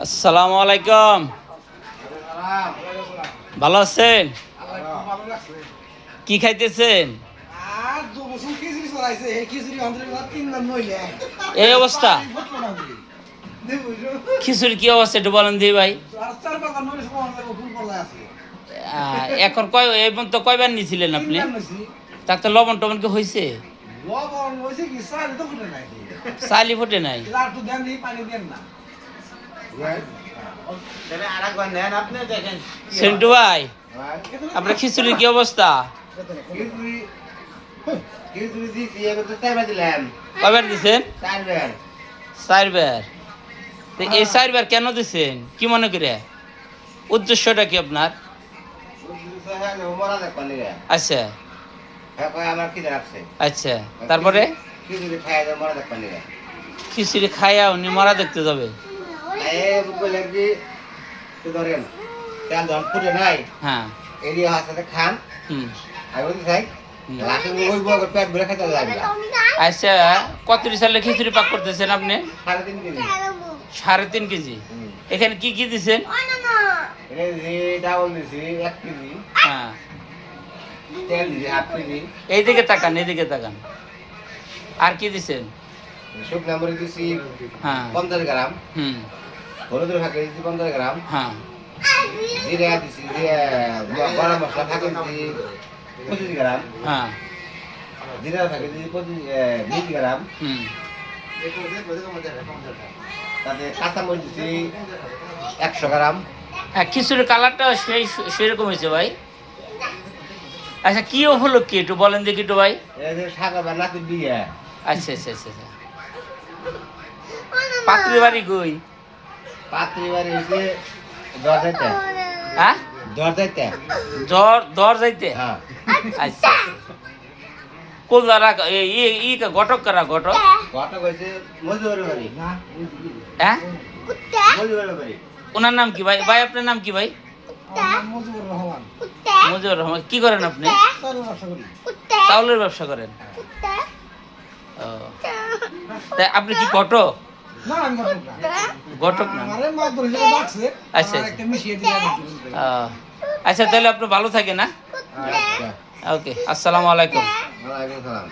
আসসালামু আলাইকুম। ভালো আছেন? কি খাইতেছেন? এই অবস্থা, খিচুড়ি কি অবস্থা একটু বলেন দি ভাই। এখন এই পর্যন্ত কয়বার নিয়েছিলেন আপনি? তাতে লবণ টবণ কি হয়েছে? চালি ফুটে নাই। সেন্টু ভাই, আপনার খিচুড়ির কি অবস্থা? কয়বার দিচ্ছেন? 4 বার। এই 4 বার কেন দিচ্ছেন, কি মনে করে? উদ্দেশ্যটা কি আপনার? আচ্ছা আচ্ছা, তারপরে খিচুড়ি খাইয়া উনি মরা দেখতে যাবে। হ্যাঁ, আচ্ছা, কত সালে খিচুড়ি পাক করতেছেন আপনি? 3.5 কেজি। এখানে কি কি দিচ্ছেন? হ্যাঁ, এইদিকে তাকান, এইদিকে তাকান। আর কি দিচ্ছেন? শুকনা মরিচ দিছি হ্যাঁ 50 গ্রাম, হলুদের ফাঁকে দিছি 50 গ্রাম, হ্যাঁ, জিরা দিছি, গরম মশলা ফাঁকে দিছি 25 গ্রাম, হ্যাঁ, জিরা ফাঁকে দিছি 20 গ্রাম, তাতে কাঁচা মরিচ দিছি 100 গ্রাম। হ্যাঁ, খিচুড়ির কালারটা সেরকম হয়েছে ভাই। আচ্ছা, কি হলো কি একটু বলেন দেখি একটু ভাই। এই যে শাকা বা নাতি বিয়ে। আচ্ছা আচ্ছা আচ্ছা আচ্ছা। পাত্রী বাড়ি কই? পাত্রী বাড়ি হইছে দরজাইতে। হ্যাঁ, দরজাইতে। দর যাইতে। হ্যাঁ। আচ্ছা, কোন দ্বারা ঘটক কারা ঘটক? ঘটক হইছে মজুরের বাড়ি। হ্যাঁ, মজুরের বাড়ি। ওনার নাম কি ভাই? ভাই আপনার নাম কি ভাই? মজিবুর রহমান। কি করেন আপনি? চাউলের ব্যবসা করেন। ও, তাই আপনি কি ঘটক? ঘটক না। আচ্ছা আচ্ছা, তাহলে আপনি ভালো থাকেন। না, ওকে, আসসালামু আলাইকুম। ওয়ালাইকুম সালাম।